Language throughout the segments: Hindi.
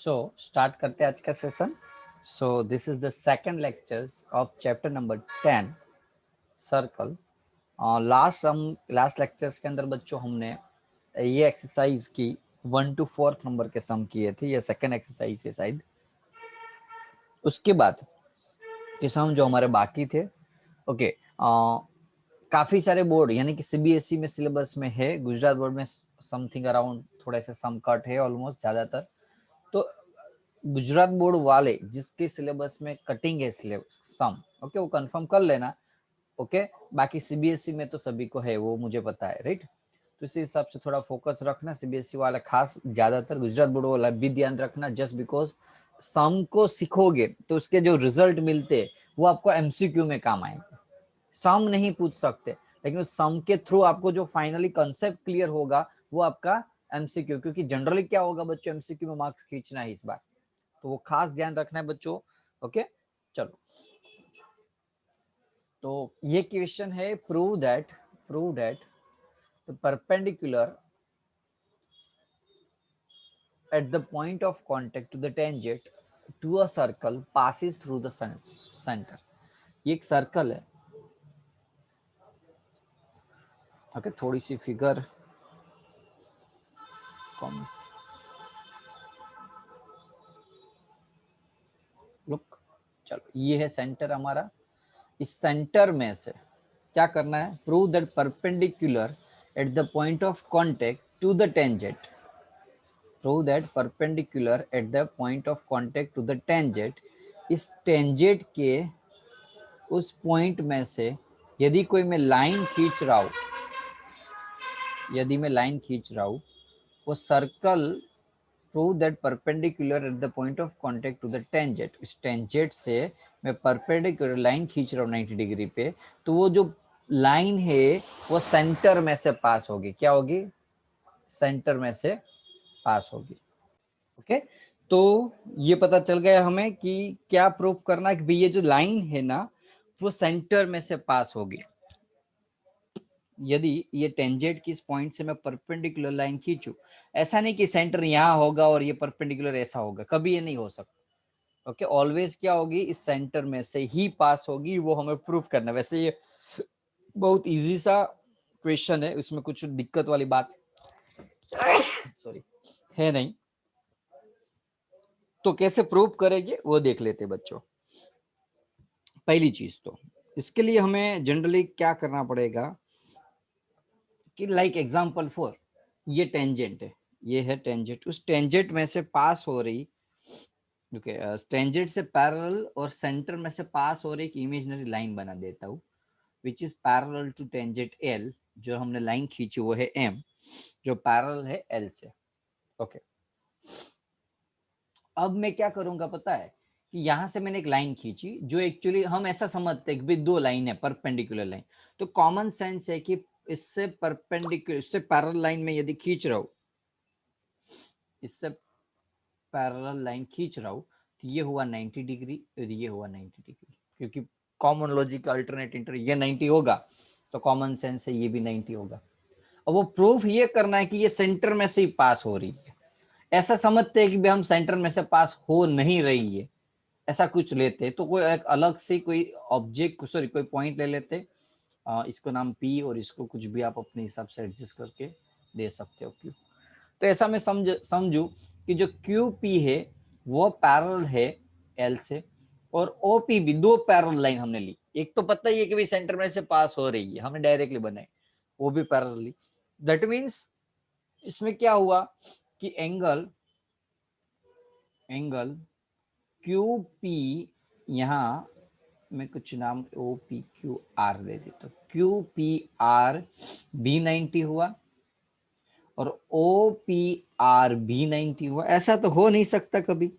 सो स्टार्ट करते हैं आज का session. So this is the second lectures of chapter number 10 circle. Last lectures के अंदर बच्चों हमने ये एक्सरसाइज की 1 to 4 नंबर के सम किए थे। ये सेकंड एक्सरसाइज है शायद। उसके बाद के सम जो हमारे बाकी थे, ओके, काफी सारे बोर्ड यानी कि सीबीएसई में सिलेबस में है, गुजरात बोर्ड में समथिंग अराउंड थोड़ा सा सम कट है, ऑलमोस्ट ज्यादातर। तो गुजरात बोर्ड वाले जिसके सिलेबस में कटिंग है सम, ओके, वो कंफर्म कर लेना। ओके, बाकी सीबीएसई में तो सभी को है, वो मुझे पता है, राइट। तो इसी हिसाब से थोड़ा फोकस रखना। सीबीएसई वाला खास ज्यादातर, गुजरात बोर्ड वाला भी ध्यान रखना। जस्ट बिकॉज सम को सीखोगे तो उसके जो रिजल्ट मिलते वो आपको एमसीक्यू में काम आएंगे। सम नहीं पूछ सकते, लेकिन उस सम के थ्रू आपको जो फाइनली कंसेप्ट क्लियर होगा वो आपका एमसीक्यू, क्योंकि जनरली क्या होगा बच्चों, एमसीक्यू में मार्क्स खींचना है इस बार, तो वो खास ध्यान रखना है बच्चों। ओके, चलो। तो ये क्वेश्चन है, prove that the perpendicular at the point of contact to the tangent to a circle passes through the centre. ये एक सर्कल है। ओके, थोड़ी सी फिगर कॉम्स लुक। चलो, ये है सेंटर हमारा। इस सेंटर में से क्या करना है, prove that perpendicular at the point of contact to the tangent, prove that perpendicular at the point of contact to the tangent, इस टेंजेंट के उस पॉइंट में से यदि कोई मैं लाइन खींच रहा हूं, यदि मैं लाइन खींच रहा हूं, वो circle prove that perpendicular at the point of contact to the tangent, इस टेंजेंट से मैं परपेंडिकुलर लाइन खींच रहा हूँ 90 डिग्री पे, तो वो जो लाइन है वो सेंटर में से पास होगी। क्या होगी, सेंटर में से पास होगी। ओके, तो ये पता चल गया हमें कि क्या प्रूव करना है कि भाई ये जो लाइन है ना वो सेंटर में से पास होगी। यदि ये टेंजेंट की इस पॉइंट से मैं परपेंडिकुलर लाइन खींचू, ऐसा नहीं कि सेंटर यहाँ होगा और ये परपेंडिकुलर ऐसा होगा, कभी ये नहीं हो सकता। ओके, ऑलवेज क्या होगी, इस सेंटर में से ही पास होगी, वो हमें प्रूफ करना। वैसे ये बहुत इजी सा क्वेश्चन है, इसमें कुछ दिक्कत वाली बात सॉरी है नहीं। तो कैसे प्रूव करेंगे वो देख लेते बच्चों। पहली चीज तो इसके लिए हमें जनरली क्या करना पड़ेगा कि लाइक एग्जांपल फॉर, ये टेंजेंट है, ये है टेंजेंट, उस टेंजेंट में से पास हो रही, ओके, टेंजेंट से पैरेलल और सेंटर में से पास हो रही एक इमेजिनरी लाइन बना देता हूँ, which is parallel to tangent L. जो हमने लाइन खींची वो है एम, जो पैरेलल है एल से। ओके, अब मैं क्या करूंगा पता है, कि यहां से मैंने एक लाइन खींची जो एक्चुअली हम ऐसा समझते हैं कि दो लाइन है, परपेंडिकुलर लाइन। तो कॉमन सेंस है कि इससे परपेंडिकुलर, इससे पैरेलल लाइन में यदि खींच रहा हूं, इससे पैरेलल लाइन खींच रहा हूं, तो ये हुआ 90 डिग्री और ये हुआ 90 डिग्री, क्योंकि कॉमन लॉजिक अल्टरनेट इंटर ये 90 होगा, तो कॉमन सेंस है ये भी 90 होगा। अब वो प्रूफ ये करना है कि ये सेंटर में से ही पास हो रही है। ऐसा समझते हैं कि हम सेंटर में से पास हो नहीं रही है, ऐसा कुछ लेते तो कोई एक अलग से कोई ऑब्जेक्ट, सॉरी कोई पॉइंट ले लेते, इसको नाम पी और इसको कुछ भी आप अपने हिसाब से एडजस्ट करके दे सकते हो क्यू। तो ऐसा मैं समझू कि जो क्यू पी है वो पैरेलल है एल से, और ओ पी भी, दो पैरेलल लाइन हमने ली। एक तो पता ही है कि भाई सेंटर में से पास हो रही है, हमने डायरेक्टली बनाई, वो भी पैरेलल ली। दैट मीन्स इसमें क्या हुआ कि एंगल क्यू पी, यहाँ मैं कुछ नाम ओ पी क्यू आर दे देता हूँ, क्यू पी आर बी 90 हुआ और ओ पी आर बी 90 हुआ। ऐसा तो हो नहीं सकता कभी,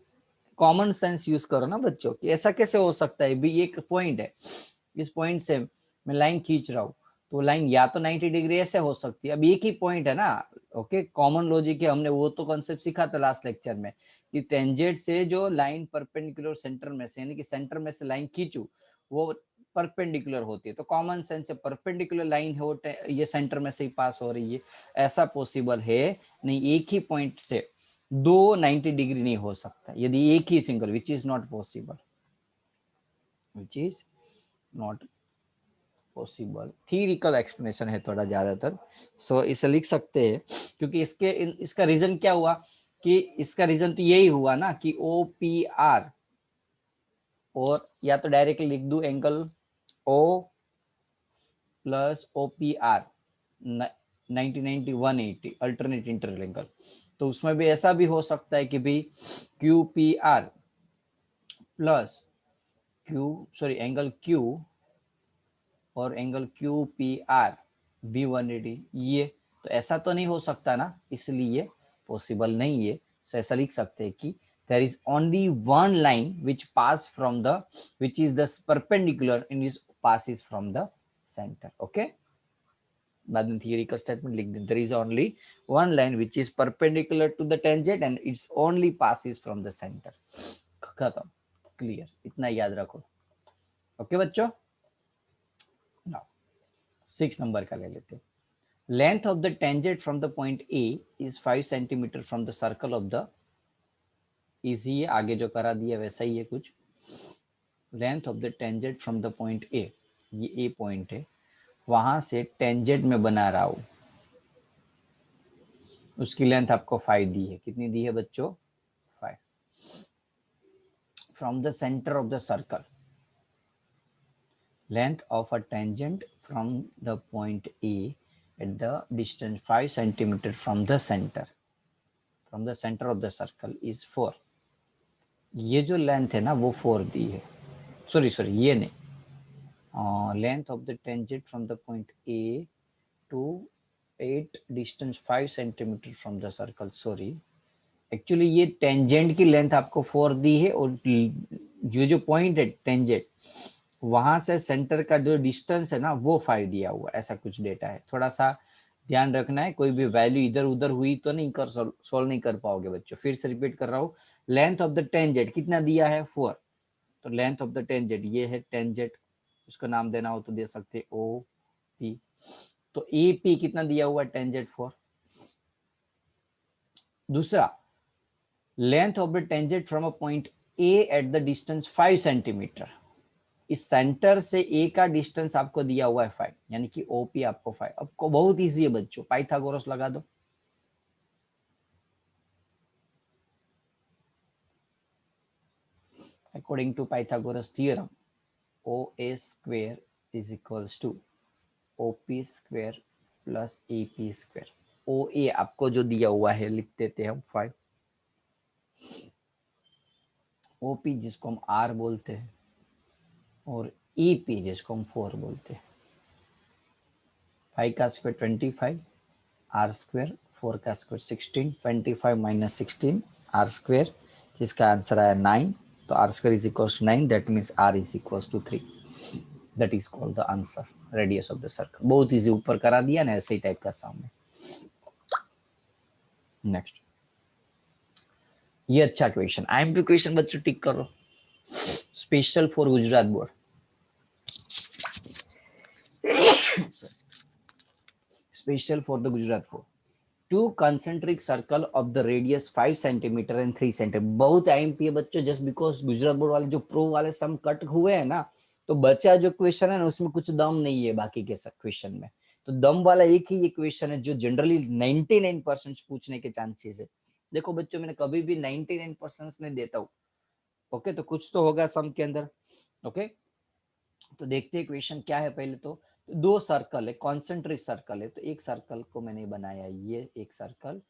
कॉमन सेंस यूज करो ना बच्चों, कि ऐसा कैसे हो सकता है। भी एक पॉइंट है, इस पॉइंट से मैं लाइन खींच रहा हूँ, तो लाइन या तो 90 डिग्री ऐसे हो सकती है। अब एक ही पॉइंट है ना, ओके, कॉमन लॉजिक है, हमने वो तो कॉन्सेप्ट सीखा था लास्ट लेक्चर में, कि टेंजेंट से जो लाइन परपेंडिकुलर सेंटर में से, यानी कि सेंटर में से लाइन खींचू वो परपेंडिकुलर होती है। तो कॉमन सेंस से परपेंडिकुलर लाइन है वो ये सेंटर में से ही पास हो रही है, ऐसा पॉसिबल है नहीं। एक ही पॉइंट से दो 90 डिग्री नहीं हो सकता यदि एक ही single, which is not possible, which is not possible. Theoretical explanation है थोड़ा ज्यादातर, सो इसे लिख सकते हैं क्योंकि इसका रीजन क्या हुआ कि इसका रीजन तो यही हुआ ना कि ओ पी आर, और या तो डायरेक्टली लिख दू angle O plus O P R 90 180 alternate interval angle, तो उसमें भी ऐसा भी हो सकता है कि भाई Q P R plus angle Q और angle Q P R B 180, ये तो ऐसा तो नहीं हो सकता ना, इसलिए पॉसिबल नहीं है। so ऐसा लिख सकते हैं कि there is only one line which pass from the which is the perpendicular and is passes from the center. okay, बाद में थियरी का स्टेटमेंट लिख दें, there is only one line which is perpendicular to the tangent and it's only passes from the center. खत्म, क्लियर, इतना याद रखो। ओके बच्चों, नाउ 6 नंबर का ले लेते हैं। Length of the tangent from the point A is 5 centimeter from the circle of the, easy है, आगे जो करा दिया वैसा ही है कुछ। Length of the tangent from the point ए, ये ए पॉइंट है, वहां से टेंजेंट में बना रहा हूं, उसकी लेंथ आपको 5 दी है। कितनी दी है बच्चों? 5। From the centre of the circle, length of a tangent from the point A at the distance 5 centimeter from the center of the circle is 4। ये जो लेंथ है ना वो 4 दी है, सॉरी ये नहीं, length of the tangent from the point A to 8 distance 5 centimetre from the circle, sorry actually ये टेंजेंट की लेंथ आपको 4 दी है और जो पॉइंट है टेंजेंट वहां से सेंटर का जो डिस्टेंस है ना वो 5 दिया हुआ, ऐसा कुछ डेटा है। थोड़ा सा ध्यान रखना है, कोई भी वैल्यू इधर उधर हुई तो नहीं कर सोल्व नहीं कर पाओगे बच्चों। फिर से रिपीट कर रहा हूँ, लेंथ ऑफ द टेंजेंट कितना दिया है? 4। तो लेंथ ऑफ द टेंजेंट ये है टेंजेंट, उसको नाम देना हो तो दे सकते ओ पी। तो ए पी कितना दिया हुआ? टेंजेंट 4। दूसरा, length of the tangent from a point A at the distance 5 centimetre, इस सेंटर से ए का डिस्टेंस आपको दिया हुआ है 5, यानी कि ओपी आपको 5। आपको बहुत इजी है बच्चों, पाइथागोरस लगा दो। According to Pythagoras theorem, O A square is equals to OP square plus A P square. O A आपको जो दिया हुआ है लिख देते हैं हम 5, ओपी जिसको हम आर बोलते हैं और ई पी जिसको हम 4 बोलते हैं। 5 का स्क्वायर 25, आर स्क्वायर, 4 का स्क्वायर 16, 25 माइनस 16 आर स्क्वायर, जिसका आंसर आया 9। तो R square is equal to 9, that means R is equal to 3। That is called the answer, radius of the circle. बहुत इजी, ऊपर करा दिया ना, ऐसे ही टाइप का सामने। नेक्स्ट, ये अच्छा क्वेश्चन, आईएमपी क्वेश्चन बच्चों टिक करो, special for Gujarat board. Special for the Gujarat board. Two concentric circle of the radius 5 centimetre and 3 centimetre. बहुत आईएमपी है बच्चों, जस्ट बिकॉज गुजरात बोर्ड वाले जो प्रो वाले सम कट हुए हैं ना, तो बचा जो क्वेश्चन है ना उसमें कुछ दम नहीं है बाकी के सब क्वेश्चन में। तो दम वाला एक ही ये क्वेश्चन है जो जनरली 99% पूछने के चांसेस है। देखो बच्चों, मैंने कभी भी 99% नहीं देता हूँ। ओके, तो कुछ तो होगा सम के अंदर। ओके, तो देखते हैं क्वेश्चन क्या है। पहले तो दो सर्कल है, कॉन्सेंट्रिक सर्कल है, तो एक सर्कल को मैंने बनाया ये एक सर्कल,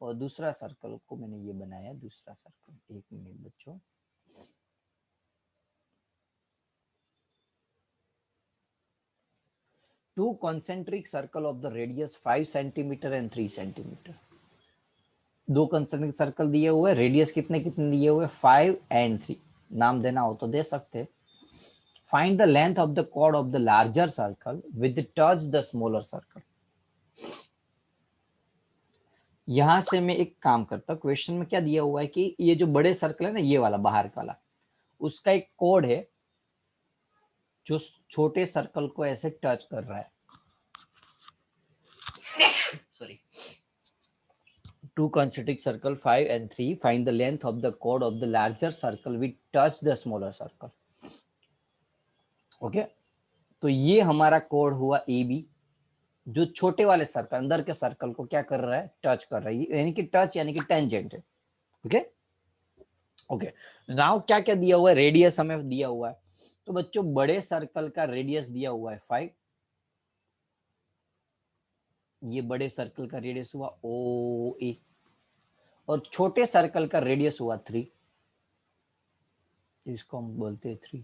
और दूसरा सर्कल को मैंने ये बनाया दूसरा सर्कल। एक मिनट बच्चों, to concentric circle of the radius 5 centimetre and 3 centimetre. दो कॉन्सेंट्रिक सर्कल दिए हुए, रेडियस कितने कितने दिए हुए? 5 एंड 3। नाम देना हो तो दे सकते हैं। Find the length of the chord of the larger circle with touch the smaller circle। यहां से मैं एक काम करता हूं, क्वेश्चन में क्या दिया हुआ है कि ये जो बड़े सर्कल है ना, ये वाला बाहर वाला, उसका एक कोड है जो छोटे सर्कल को ऐसे टच कर रहा है। Sorry, two concentric circle 5 and 3, find the length of the chord of the larger circle which touch the smaller circle. Okay, तो ये हमारा कोड हुआ ए बी, जो छोटे वाले सर्कल अंदर के सर्कल को क्या कर रहा है, टच कर रहा है, यानी कि टच यानी कि टेंजेंट है. ओके ओके, नाउ क्या क्या दिया हुआ है, रेडियस हमें दिया हुआ है. तो बच्चों बड़े सर्कल का रेडियस दिया हुआ है 5, ये बड़े सर्कल का रेडियस हुआ ओ ए, और छोटे सर्कल का रेडियस हुआ 3, इसको हम बोलते हैं 3.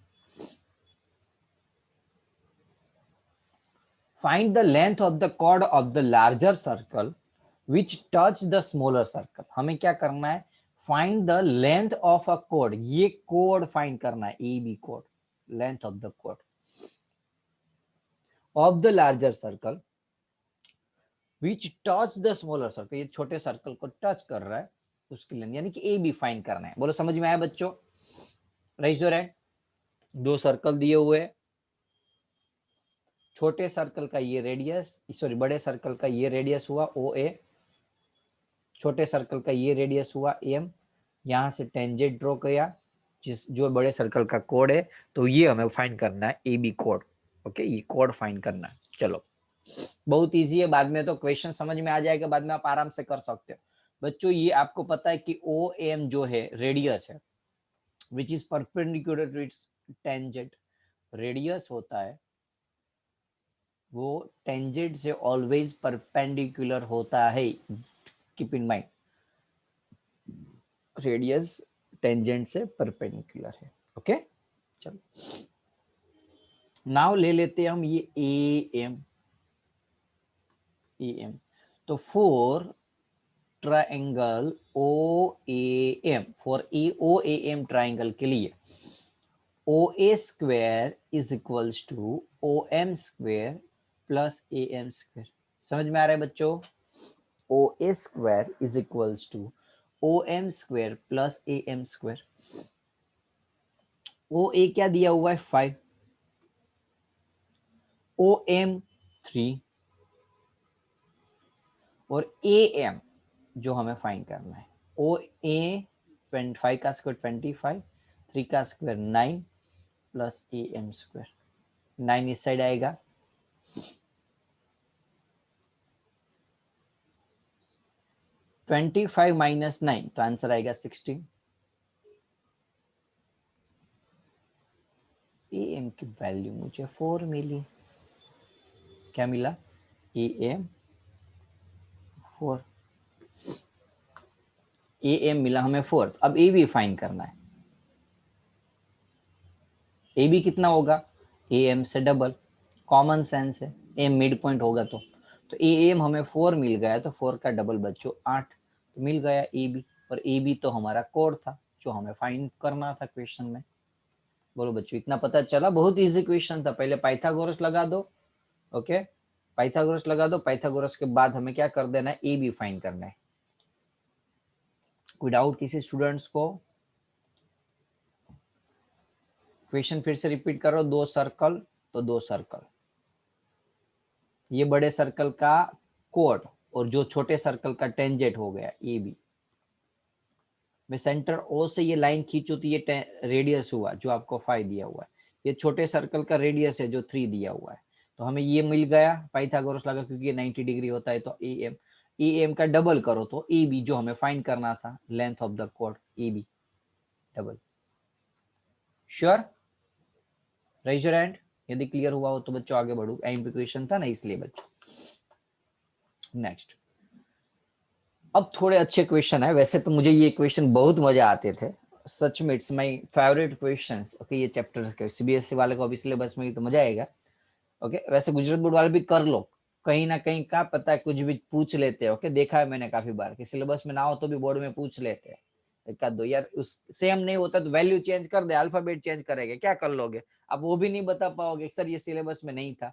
Find the length of the chord of the larger circle which touch the smaller circle. हमें क्या करना है, find the length of a chord, ये कोड फाइंड करना है, ए बी कोड, length of the chord of the larger circle which touch the smaller circle, ये छोटे सर्कल को टच कर रहा है, उसकी लेंथ यानी कि ए बी फाइंड करना है. बोलो समझ में आया बच्चों? Rise your hand. दो सर्कल दिए हुए हैं, छोटे सर्कल का ये रेडियस, सॉरी बड़े सर्कल का ये रेडियस हुआ ओ ए, छोटे सर्कल का ये रेडियस हुआ एम, यहां से टेंजेंट ड्रॉ किया जो बड़े सर्कल का कोड है, तो ये हमें फाइंड करना है ए बी कोड. ओके, ये कोड फाइंड करना है. चलो बहुत इजी है, बाद में तो क्वेश्चन समझ में आ जाएगा, बाद में आप आराम से कर सकते हो. बच्चों ये आपको पता है कि ओ एम जो है रेडियस है which is perpendicular to its tangent. Radius होता है वो टेंजेंट से ऑलवेज परपेंडिकुलर होता है, keep in mind, radius tangent से परपेंडिकुलर है. ओके चलो नाउ ले लेते हैं हम ये ए एम. तो for triangle O A M, for a O A M triangle के लिए O A square is equals to O M square plus A M square. समझ में आ रहा है बच्चों? O A square is equals to O M square plus A M square. O A क्या दिया हुआ है 5, ओ एम 3, और ए एम जो हमें फाइंड करना है, ओ ए 5 का स्क्वायर 25, 3 का square 9 plus A M square. 9 इस साइड आएगा, 25 माइनस 9 तो आंसर आएगा 16. ए एम की वैल्यू मुझे 4 मिली. क्या मिला? ए एम 4, ए एम मिला हमें 4. अब ए बी फाइंड करना है. ए बी कितना होगा? ए एम से डबल, कॉमन सेंस है, एम मिड पॉइंट होगा तो ए एम हमें 4 मिल गया, तो 4 का डबल बच्चों 8, तो मिल गया ए बी. और ए बी तो हमारा कोड था जो हमें फाइंड करना था क्वेश्चन में. बोलो बच्चों इतना पता चला? बहुत इजी क्वेश्चन था. पहले पाइथागोरस लगा दो. ओके पाइथागोरस लगा दो, पाइथागोरस के बाद हमें क्या कर देना है, ए बी फाइंड करना है. कोई डाउट किसी स्टूडेंट्स को? क्वेश्चन फिर से रिपीट करो. दो सर्कल, तो दो सर्कल, ये बड़े सर्कल का कोड और जो छोटे सर्कल का टेंजेंट हो गया ए बी. मैं सेंटर ओ से ये लाइन खींचू तो ये रेडियस हुआ जो आपको 5 दिया हुआ है. ये छोटे सर्कल का रेडियस है जो 3 दिया हुआ है. तो हमें ये मिल गया पाइथागोरस लगा क्योंकि ये 90 डिग्री होता है. तो ए एम का डबल करो तो ए बी जो हमें फाइंड करना था, लेंथ ऑफ द कोड A B double. Sure? Raise your hand यदि क्लियर हुआ हो तो बच्चों आगे बढ़ो. एम क्वेश्चन था ना इसलिए बच्चों. नेक्स्ट, अब थोड़े अच्छे क्वेश्चन है. वैसे तो मुझे ये क्वेश्चन बहुत मजा आते थे, सच में it's my favourite questions. Okay ये चैप्टर के सीबीएसई वाले को अभी सिलेबस में तो मजा आएगा. ओके वैसे गुजरात बोर्ड वाले भी कर लो, कहीं ना कहीं क्या पता है कुछ भी पूछ लेते हैं. ओके देखा है मैंने काफी बार कि सिलेबस में ना हो तो भी बोर्ड में पूछ लेते हैं एक आध दो. यार उस सेम नहीं होता तो वैल्यू चेंज कर दे, अल्फाबेट चेंज करेंगे, क्या कर लोगे आप? वो भी नहीं बता पाओगे सर ये सिलेबस में नहीं था.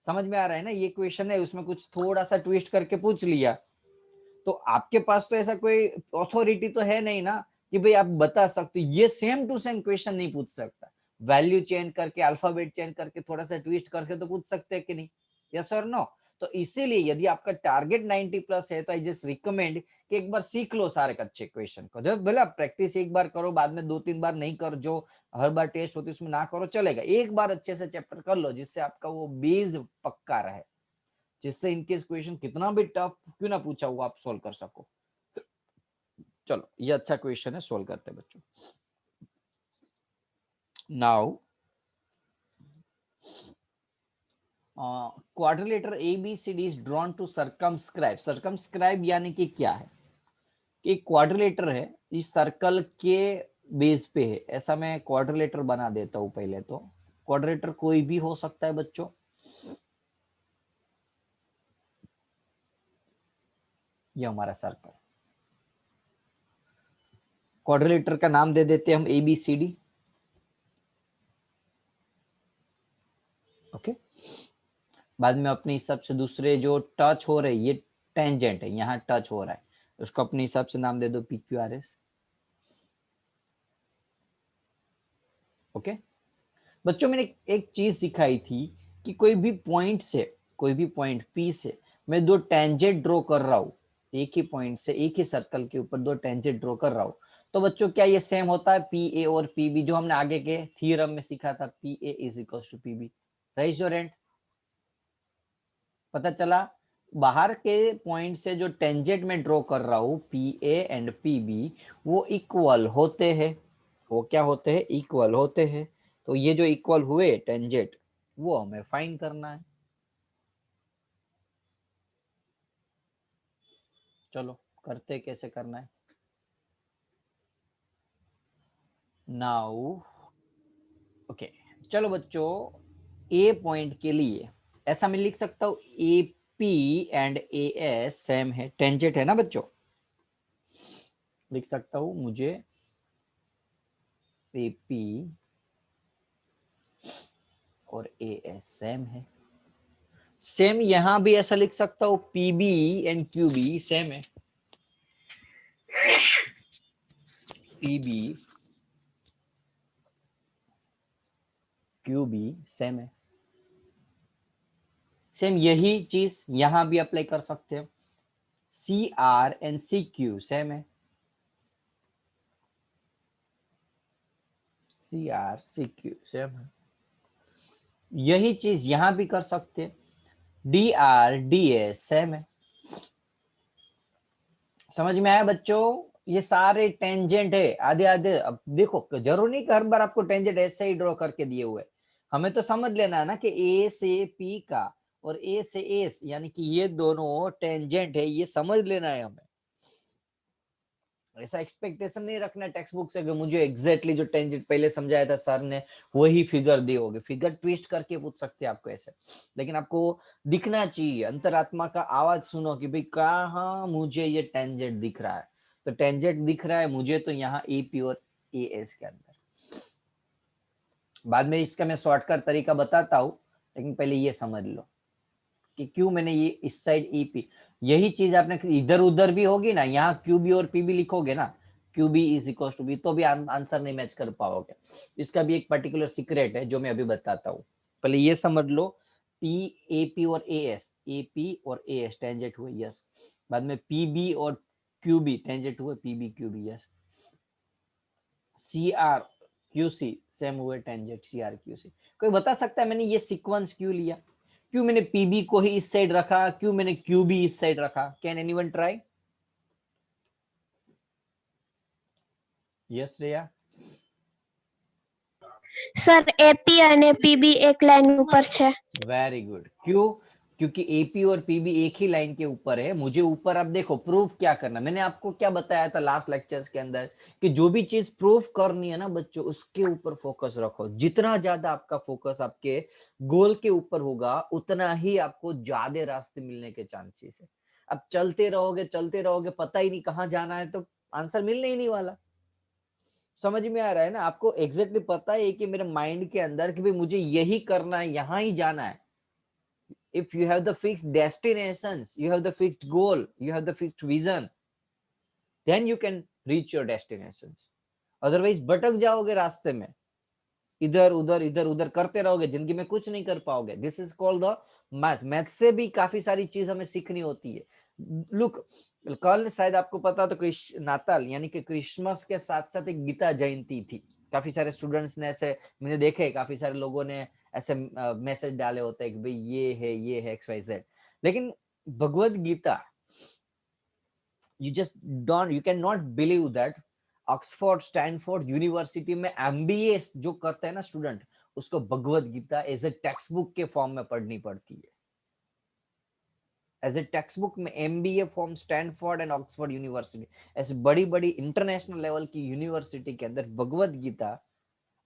समझ में आ रहा है ना? ये क्वेश्चन है उसमें कुछ थोड़ा सा ट्विस्ट करके पूछ लिया, तो आपके पास तो ऐसा कोई अथॉरिटी तो है नहीं ना कि भाई आप बता सकते. ये सेम टू सेम क्वेश्चन नहीं पूछ सकता. वैल्यू चेंज करके, अल्फाबेट चेंज करके, थोड़ा सा ट्विस्ट करके तो पूछ सकते हैं कि नहीं? यस और नो? तो तो इसीलिए यदि आपका टारगेट 90 प्लस है तो आई जस्ट रिकमेंड कि एक बार सीख लो सारे अच्छे क्वेश्चन को। जब भले आप प्रैक्टिस एक बार करो, बाद में 2-3 बार नहीं करो, जो हर बार टेस्ट होती है उसमें ना करो चलेगा, एक बार अच्छे से चैप्टर कर लो जिससे आपका वो बेस पक्का रहे, जिससे इनकेस क्वेश्चन कितना भी टफ क्यों ना पूछा हुआ आप सोल्व कर सको। चलो ये अच्छा क्वेश्चन है, सोल्व करते हैं बच्चों। Now quadrilateral ABCD is drawn to circumscribe. Circumscribe यानी कि क्या है, कि क्वाड्रिलेटर है, इस सर्कल के बेस पे है, ऐसा मैं क्वाड्रिलेटर बना देता हूं। पहले तो क्वाड्रिलेटर कोई भी हो सकता है बच्चों, ये हमारा सर्कल, क्वाड्रिलेटर का नाम दे देते हैं हम ABCD। ओके, बाद में अपने हिसाब से दूसरे जो टच हो रहे, ये टेंजेंट है, यहाँ टच हो रहा है, उसको अपने हिसाब से नाम दे दो PQRS। ओके बच्चों, मैंने एक चीज सिखाई थी कि कोई भी पॉइंट से, कोई भी पॉइंट P से मैं दो टेंजेंट ड्रॉ कर रहा हूं, एक ही पॉइंट से एक ही सर्कल के ऊपर दो टेंजेंट ड्रॉ कर रहा हूं, तो बच्चों क्या ये सेम होता है PA और PB, जो हमने आगे के थ्योरम में सीखा था, PA is equal to PB, right student? पता चला बाहर के पॉइंट से जो टेंजेंट में ड्रॉ कर रहा हूं PA एंड PB वो इक्वल होते हैं, वो क्या होते हैं, इक्वल होते हैं। तो ये जो इक्वल हुए टेंजेंट वो हमें फाइंड करना है। चलो करते कैसे करना है। नाउ ओके, चलो बच्चों, ए पॉइंट के लिए ऐसा मैं लिख सकता हूं AP एंड AS सेम है, टेंजेंट है ना बच्चों, लिख सकता हूं मुझे AP और AS सेम है। सेम यहां भी ऐसा लिख सकता हूं PB एंड QB सेम है, PB QB सेम है। सेम यही चीज यहां भी अप्लाई कर सकते हैं, CR एंड CQ सेम है, CR CQ सेम है। यही चीज यहां भी कर सकते हैं, DR DS सेम है। समझ में आया बच्चों? ये सारे टेंजेंट है आधे आधे। अब देखो जरूर नहीं कि हर बार आपको टेंजेंट ऐसे ही ड्रॉ करके दिए हुए, हमें तो समझ लेना है ना कि A से P का और A से S यानी कि ये दोनों टेंजेंट है, ये समझ लेना है हमें। ऐसा एक्सपेक्टेशन नहीं रखना टेक्स्ट बुक से कि मुझे एग्जैक्टली जो टेंजेंट पहले समझाया था सर ने वही फिगर दी होगी। फिगर ट्विस्ट करके पूछ सकते हैं आपको ऐसे, लेकिन आपको दिखना चाहिए, अंतरात्मा का आवाज सुनो कि भाई कहाँ मुझे ये टेंजेंट दिख रहा है। तो टेंजेंट दिख रहा है मुझे तो यहाँ AP और AS के अंदर। बाद में इसका मैं शॉर्टकट तरीका बताता हूँ, लेकिन पहले ये समझ लो कि क्यों मैंने ये इस साइड EP, यही चीज आपने इधर उधर भी होगी ना, यहाँ QB और PB लिखोगे ना, QB is equal to B, तो भी आंसर नहीं मैच कर पाओगे। इसका भी एक पर्टिकुलर सीक्रेट है जो मैं अभी बताता हूँ, पहले ये समझ लो। AP और AS टेंजेंट हुए, यस। बाद में PB और QB टेंजेंट हुए, PB QB, yes. CR QC same हुए टेंजेंट, CR QC। कोई बता सकता है मैंने ये सीक्वेंस क्यों लिया, क्यों मैंने PB को ही इस साइड रखा, क्यों मैंने QB इस साइड रखा? Can anyone try? यस रेया? સર AP અને PB એક લાઈન ઉપર છે। Very good. क्यों? क्योंकि AP और PB एक ही लाइन के ऊपर है। मुझे ऊपर, अब देखो प्रूफ क्या करना, मैंने आपको क्या बताया था लास्ट लेक्चर्स के अंदर कि जो भी चीज प्रूफ करनी है ना बच्चों, उसके ऊपर फोकस रखो। जितना ज्यादा आपका फोकस आपके गोल के ऊपर होगा उतना ही आपको ज्यादा रास्ते मिलने के चांसेस है। अब चलते रहोगे पता ही नहीं कहाँ जाना है तो आंसर मिलने ही नहीं वाला। समझ में आ रहा है ना आपको? एग्जैक्टली पता है कि मेरे माइंड के अंदर कि भाई मुझे यही करना है, यहां ही जाना है। if you have the fixed destinations, you have the fixed goal, you have the fixed vision, then you can reach your destinations. otherwise भटक जाओगे रास्ते में, इधर उधर करते रहोगे, जिंदगी में कुछ नहीं कर पाओगे। This is called the math से भी काफी सारी चीज हमें सीखनी होती है। लुक, कल शायद आपको पता तो नाताल यानी कि क्रिसमस के साथ साथ एक गीता जयंती थी। काफी सारे स्टूडेंट्स ने ऐसे, मैंने देखे काफी सारे लोगों ने ऐसे मैसेज डाले होते हैं कि भाई ये है XYZ। लेकिन Bhagavad Gita, you can not believe that Oxford Stanford university में MBA जो करते हैं ना स्टूडेंट, उसको Bhagavad Gita as a text book के फॉर्म में पढ़नी पड़ती है। एज ए टेक्स्ट बुक में MBA form Stanford and Oxford university, ऐसे बड़ी बड़ी इंटरनेशनल लेवल की यूनिवर्सिटी के अंदर Bhagavad Gita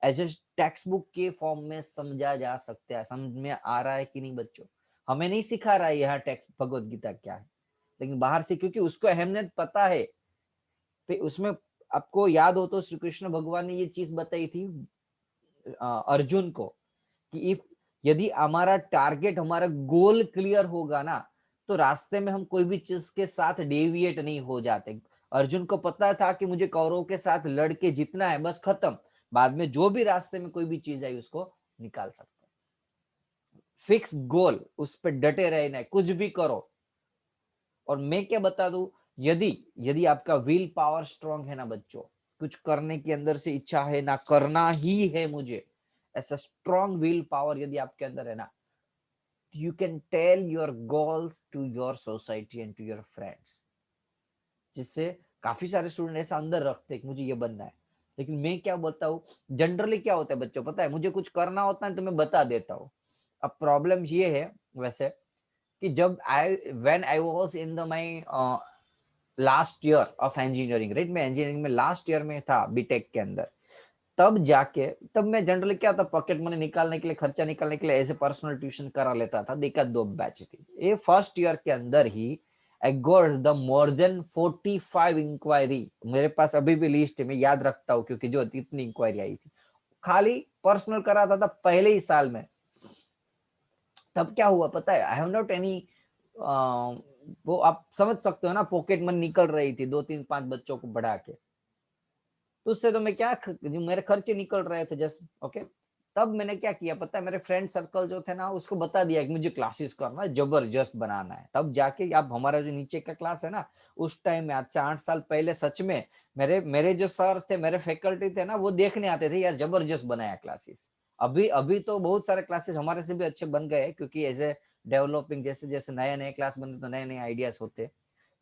as a text book के फॉर्म में समझा जा सकता है। समझ में आ रहा है कि नहीं बच्चों? हमें नहीं सिखा रहा है यहाँ टेक्स्ट भगवत गीता क्या है, लेकिन बाहर से, क्योंकि उसको अहमियत पता है। फिर उसमें आपको याद हो तो श्री कृष्ण भगवान ने ये चीज बताई थी अर्जुन को कि इफ यदि हमारा टारगेट, हमारा गोल क्लियर होगा ना, तो रास्ते में हम कोई भी चीज के साथ डेविएट नहीं हो जाते। अर्जुन को पता था कि मुझे कौरवों के साथ लड़के जीतना है, बस खत्म। बाद में जो भी रास्ते में कोई भी चीज आई उसको निकाल सकते हैं। फिक्स गोल, उस पर डटे रहना है, कुछ भी करो। और मैं क्या बता दूं, यदि यदि आपका विल पावर स्ट्रांग है ना बच्चों, कुछ करने के अंदर से इच्छा है ना, करना ही है मुझे, ऐसा स्ट्रांग विल पावर यदि आपके अंदर है ना, you can tell your goals to your society and to your friends। जिससे काफी सारे स्टूडेंट ऐसा अंदर रखते हैं कि मुझे ये बनना है। लेकिन मैं क्या बोलता हूँ, जनरली क्या होता है बच्चों पता है, मुझे कुछ करना होता है तो मैं बता देता हूँ। अब प्रॉब्लम ये है वैसे कि जब when I was in the my last year of engineering, right, मैं इंजीनियरिंग में लास्ट ईयर में था बीटेक के अंदर, तब मैं जनरली क्या था, पॉकेट मनी निकालने के लिए, खर्चा निकालने के लिए ऐसे पर्सनल ट्यूशन करा लेता था। देखा 2 बैच थी। ये फर्स्ट ईयर के अंदर ही I got the more than 45 inquiry. मेरे पास अभी भी लिस्ट है, मैं याद रखता हूँ, क्योंकि जो इतनी इंक्वायरी आई थी, खाली पर्सनल कराता था पहले ही साल में। तब क्या हुआ पता है, आई हैव नॉट एनी, वो आप समझ सकते हो ना, पॉकेट मनी निकल रही थी 2 3 5 बच्चों को बढ़ा के, तो उससे तो मैं क्या, मेरे खर्चे निकल रहे थे जस्ट। ओके, तब मैंने क्या किया पता है, मेरे फ्रेंड सर्कल जो थे ना, उसको बता दिया कि मुझे क्लासेस करना है, जबरदस्त बनाना है। तब जाके अब हमारा जो नीचे का क्लास है ना, उस टाइम में आज से 8 साल पहले सच में मेरे मेरे जो सर थे, मेरे फैकल्टी थे ना, वो देखने आते थे यार जबरदस्त बनाया क्लासेस। अभी अभी तो बहुत सारे क्लासेस हमारे से भी अच्छे बन गए, क्योंकि एज ए डेवलपिंग, जैसे जैसे नए नए क्लास बनते तो नए नए आइडियाज होते।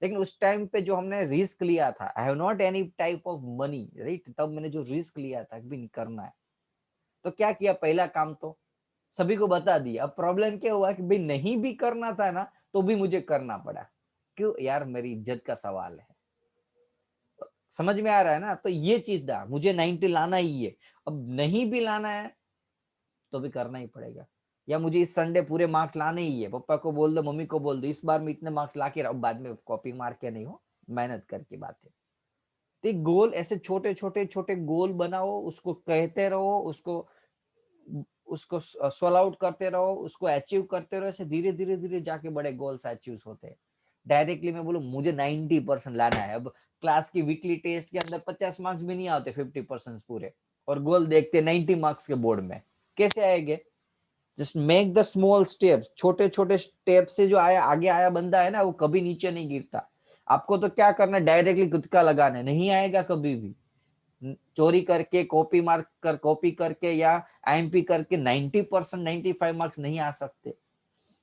लेकिन उस टाइम पे जो हमने रिस्क लिया था, I have not any type of money, right, तब मैंने जो रिस्क लिया था कि नहीं करना है, तो क्या किया, पहला काम तो सभी को बता दिया। अब प्रॉब्लम क्या हुआ कि भाई नहीं भी करना था ना, तो भी मुझे करना पड़ा। क्यों यार, मेरी इज्जत का सवाल है। तो समझ में आ रहा है ना? तो ये चीज था, मुझे 90 लाना ही है। अब नहीं भी लाना है तो भी करना ही पड़ेगा। या मुझे इस संडे पूरे मार्क्स लाने ही है, पापा को बोल दो, मम्मी को बोल दो, इस बार में इतने मार्क्स ला के रहो, बाद में कॉपी मार के नहीं हो, मेहनत करके बात है। तो गोल ऐसे छोटे छोटे छोटे गोल बनाओ, उसको कहते रहो, उसको उसको सोल आउट करते रहो, उसको अचीव करते रहो। ऐसे धीरे धीरे धीरे जाके बड़े गोल्स अचीव होते हैं। डायरेक्टली मैं बोलूं मुझे 90% लाना है, अब क्लास की वीकली टेस्ट के अंदर 50 मार्क्स भी नहीं आते, 50% पूरे, और गोल देखते 90 मार्क्स के बोर्ड में, कैसे आएंगे? Just make the small steps, छोटे छोटे स्टेप से जो आया आगे आया बंदा है ना, वो कभी नीचे नहीं गिरता। आपको तो क्या करना है, डायरेक्टली गुटका लगाना है, नहीं आएगा कभी भी। चोरी करके, कॉपी मार कर, कॉपी करके या IMP करके 90% 95 मार्क्स नहीं आ सकते।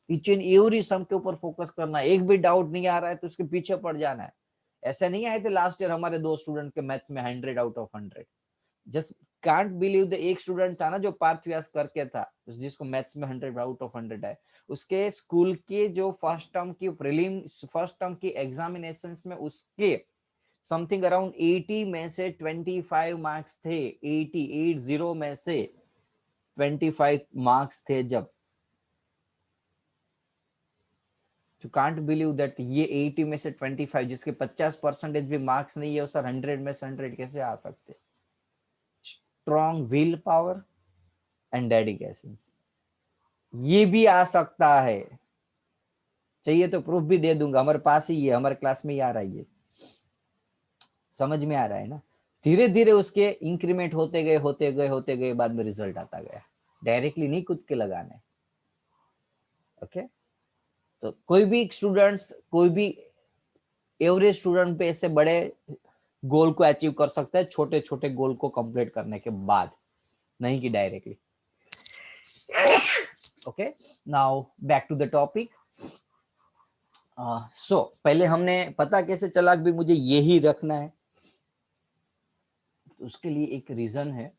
ईच एंड एवरी सम के ऊपर फोकस करना है। एक भी डाउट नहीं आ रहा है तो उसके पीछे पड़ जाना है। ऐसा नहीं आए थे लास्ट ईयर हमारे 2 स्टूडेंट के मैथ्स में 100 out of 100। Just can't believe the, एक स्टूडेंट था ना जो पार्थ व्यास करके था, जिसको मैथ्स में 100 आउट ऑफ 100 है। उसके स्कूल के जो फर्स्ट टर्म की प्रीलिम, फर्स्ट टर्म की एग्जामिनेशन में उसके समथिंग अराउंड 80 में से 25 मार्क्स थे। 80 में से 25 मार्क्स थे। जब यू कांट बिलीव दैट ये 80 में से 25, जिसके 50% भी मार्क्स नहीं है, और सर 100 में से 100 कैसे आ सकते? Strong will power and dedication, ये भी आ सकता है। चाहिए तो प्रूफ भी दे दूंगा, हमारे पास ही है, हमारे क्लास में ही आ रहा है ये। समझ में आ रहा है ना? धीरे धीरे उसके इंक्रीमेंट होते गए होते गए होते गए, बाद में रिजल्ट आता गया। डायरेक्टली नहीं कूद के लगाने। ओके तो कोई भी स्टूडेंट्स, कोई भी एवरेज स्टूडेंट पे ऐसे बड़े गोल को अचीव कर सकता है छोटे छोटे गोल को कंप्लीट करने के बाद, नहीं कि directly. Okay now back to the topic. So पहले हमने पता कैसे चला कि मुझे यही रखना है, तो उसके लिए एक रीजन है।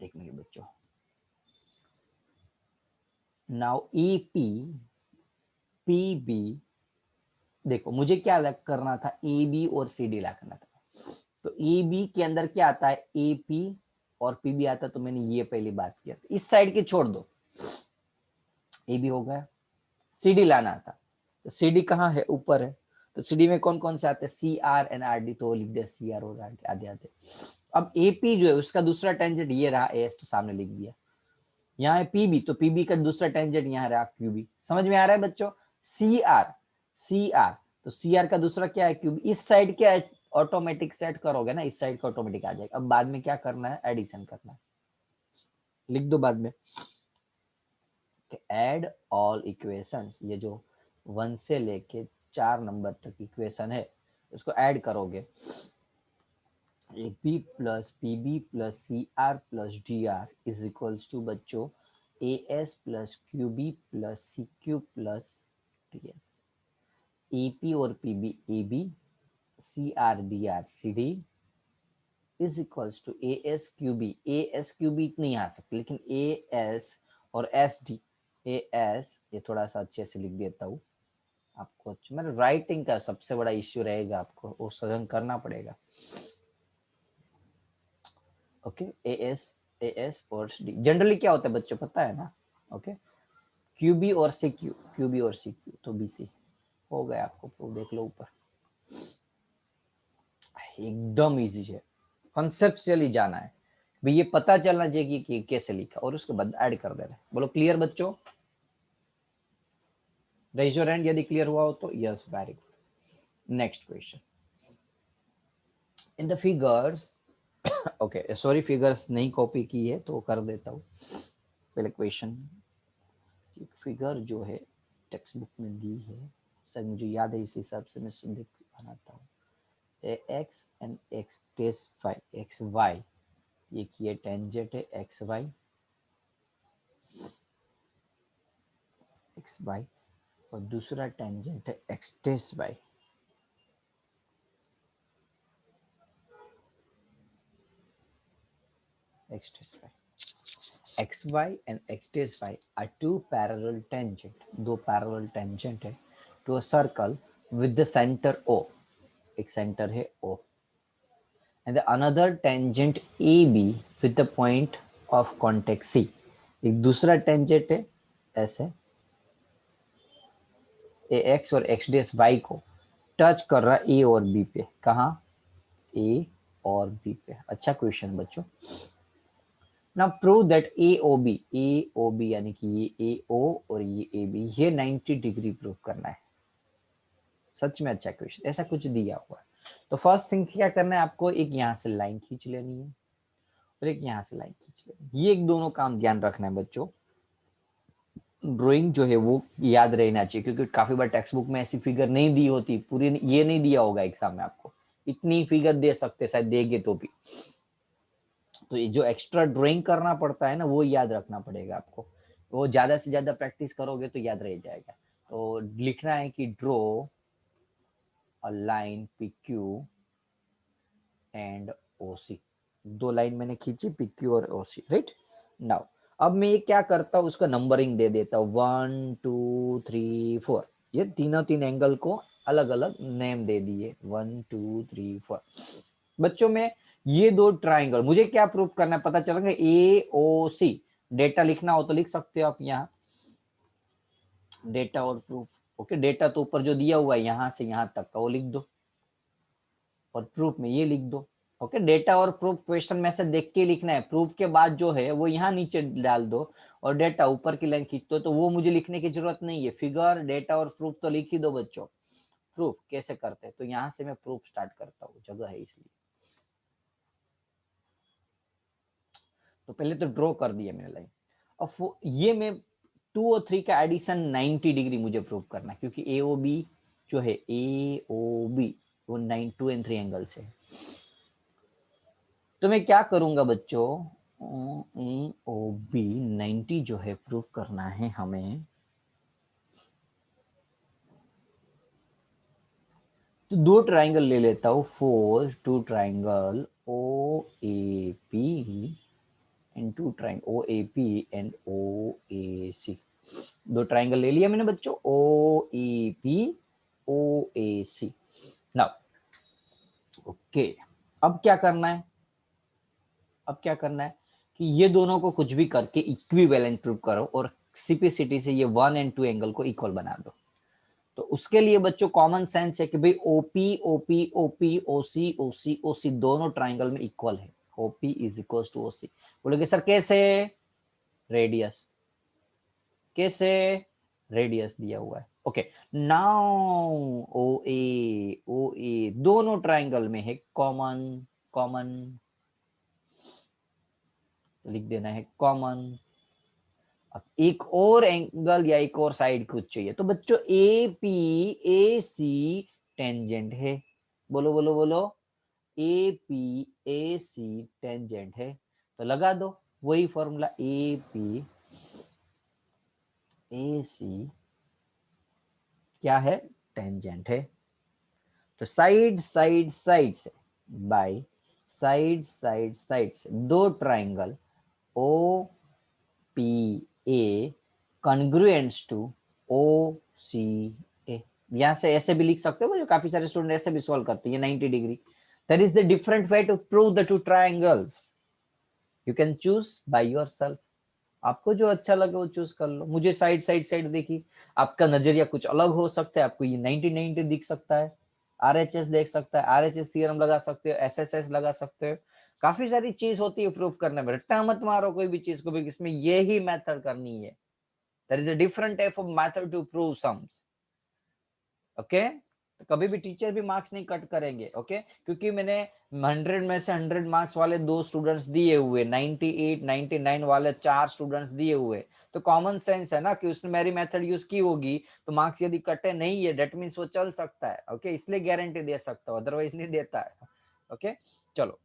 एक मिनट बच्चों। नाउ ईपी पीबी, देखो मुझे क्या अलग करना था, ए बी और सी डी रखना था। तो ए बी के अंदर क्या आता है, ए पी और पी बी आता, तो मैंने ये पहली बात किया। इस साइड के छोड़ दो, ए बी हो गया। सी डी लाना था, तो सी डी कहाँ है, ऊपर है। तो सी डी में कौन कौन से आते हैं, C R and R D, तो लिख दिया सी आर और आर डी आधे आधे। अब ए पी जो है उसका दूसरा टेंजेंट ये रहा ए एस, तो सामने लिख दिया। यहाँ है पीबी, तो पीबी का दूसरा टेंजेंट यहाँ रहा क्यूबी। समझ में आ रहा है बच्चों। सी आर, सी आर, तो सी आर का दूसरा क्या है, क्यूबी। इस साइड क्या है, ऑटोमेटिक सेट करोगे ना, इस साइड का ऑटोमेटिक आ जाएगा। अब बाद में क्या करना है, एडिशन करना है, लिख दो बाद में, एड ऑल इक्वेशंस। ये जो 1 से लेके 4 नंबर तक इक्वेशन है उसको ऐड करोगे। A B plus P B plus C R plus D R is equals to बच्चों A S plus Q B plus C Q plus D S. A P और P B A B, C R D R C D is equals to A S Q B. A S Q B नहीं आ सकते, लेकिन ए एस और एस डी, ए एस ये थोड़ा सा अच्छे से लिख देता हूँ आपको। मेरे राइटिंग का सबसे बड़ा इश्यू रहेगा, आपको वो सजन करना पड़ेगा। ओके ए एस और डी जनरली क्या होता है बच्चों पता है ना। ओके क्यू बी और सी क्यू, क्यू बी और सी क्यू, तो बी सी हो गया। आपको प्रूफ देख लो ऊपर, एकदम इजी है, कॉन्सेप्चुअली जाना है भाई, ये पता चलना चाहिए कि कैसे लिखा और उसके बाद ऐड कर देना। बोलो क्लियर बच्चों, रेज योर हैंड यदि क्लियर हुआ हो तो। Yes very good. Next question, in the figures, okay sorry figures नहीं कॉपी की है तो कर देता हूँ पहले क्वेश्चन। एक फिगर जो है टेक्स्ट बुक में दी है, सर मुझे याद है, इस हिसाब से मैं देख बनाता हूँ। X and x test five x y, एक ये टेंजेंट है एक्स वाई, एक्स वाई, और दूसरा टेंजेंट है x test y. X test y, xy and x dash y are two parallel tangent, दो parallel tangent है to a circle with the center O, एक center है O, and the another tangent AB with the point of contact C, एक दूसरा tangent है ऐसे ax और x dash y को टच कर रहा A और B पे, कहाँ A और B पे। अच्छा क्वेश्चन बच्चों। Now prove that AOB यानी कि ये AO और ये AB, ये 90 डिग्री प्रूव करना है। सच में अच्छा क्वेश्चन, ऐसा कुछ दिया हुआ है। तो फर्स्ट थिंग क्या करना है आपको, एक यहाँ से लाइन खींच लेनी है और एक यहाँ से लाइन खींच लेनी है। ये एक दोनों काम ध्यान रखना है बच्चों। ड्राइंग जो है वो याद रहना चाहिए, क्योंकि काफी बार टेक्स्ट बुक में ऐसी फिगर नहीं दी होती, पूरी ये नहीं दिया होगा एग्जाम में आपको, इतनी फिगर दे सकते शायद देंगे तो भी। तो ये जो एक्स्ट्रा ड्राइंग करना पड़ता है ना, वो याद रखना पड़ेगा आपको। वो ज्यादा से ज्यादा प्रैक्टिस करोगे तो याद रह जाएगा। तो लिखना है कि draw a line P Q and O C, दो लाइन मैंने खींची पी क्यू और ओ सी, राइट। नाउ अब मैं ये क्या करता हूँ, उसका नंबरिंग दे देता हूँ 1 2 3 4, ये तीनों तीन एंगल को अलग अलग नेम दे दिए 1 2 3 4। बच्चों में ये दो ट्राइंगल, मुझे क्या प्रूफ करना है पता चलेगा, ए ओ सी। डेटा लिखना हो तो लिख सकते हो आप यहाँ, डेटा और प्रूफ। ओके डेटा तो ऊपर जो दिया हुआ है यहाँ से यहाँ तक का वो लिख दो, और प्रूफ में ये लिख दो। ओके डेटा और प्रूफ क्वेश्चन में से देख के लिखना है, प्रूफ के बाद जो है वो यहाँ नीचे डाल दो, और डेटा ऊपर की लाइन खींच दो, तो वो मुझे लिखने की जरूरत नहीं है। फिगर डेटा और प्रूफ तो लिख ही दो बच्चों। प्रूफ कैसे करते हैं, तो यहाँ से मैं प्रूफ स्टार्ट करता हूँ, जगह है इसलिए। तो पहले तो ड्रॉ कर दिया मैंने लाइन। अब ये मैं 2 और 3 का एडिशन 90 डिग्री मुझे प्रूव करना है, क्योंकि AOB जो है AOB वो 2 एंड 3 एंगल से। तो मैं क्या करूंगा बच्चों, AOB 90 जो है प्रूव करना है हमें, तो दो ट्राइंगल ले लेता हूं, 4 2 triangle OAP and 2 triangle OAP and OAC। दो ट्राइंगल ले लिया मैंने बच्चों, OAP OAC। नाउ ओके, अब क्या करना है, अब क्या करना है कि ये दोनों को कुछ भी करके इक्विवेलेंट प्रूव करो और CPCT से ये 1 एंड 2 एंगल को इक्वल बना दो। तो उसके लिए बच्चों कॉमन सेंस है कि भाई OP OP OP OC OC OC दोनों ट्राइंगल में इक्वल है। OP is equal to OC। बोलोगे सर कैसे, रेडियस, कैसे, रेडियस दिया हुआ है। ओके, नाउ OA दोनों ट्राइंगल में है कॉमन, कॉमन लिख देना है कॉमन। अब एक और एंगल या एक और साइड कुछ चाहिए, तो बच्चों APAC टेंजेंट है। बोलो बोलो बोलो, APAC टेंजेंट है, तो लगा दो वही फॉर्मूला, APAC क्या है, टेंजेंट है। तो साइड साइड साइड से, बाय साइड साइड साइड से दो triangle OPA congruents to OCA। यहां से ऐसे भी लिख सकते हो, जो काफी सारे स्टूडेंट ऐसे भी सॉल्व करते हैं 90 degree. That is the different way to prove the two triangles. You can choose by yourself, आपको जो अच्छा लगे वो चूज कर लो। मुझे साइड साइड साइड देखी, आपका नजरिया कुछ अलग हो सकता है, आपको ये 90 दिख सकता है, RHS देख सकता है, RHS थ्योरम लगा सकते हो, SSS लगा सकते हो। काफी सारी चीज होती है प्रूफ करने में, रट्टा मत मारो कोई भी चीज को भी इसमें यही मेथड करनी है। There is a different type of method to prove sums. Okay, तो कभी भी टीचर भी मार्क्स नहीं कट करेंगे। ओके, क्योंकि मैंने 100 में से 100 मार्क्स वाले 2 स्टूडेंट्स दिए हुए, 98 99 वाले 4 स्टूडेंट्स दिए हुए, तो कॉमन सेंस है ना कि उसने मेरी मेथड यूज की होगी, तो मार्क्स यदि कटे नहीं है दैट मींस वो चल सकता है। ओके, इसलिए गारंटी दे सकता हूं, अदरवाइज नहीं देता है। ओके चलो,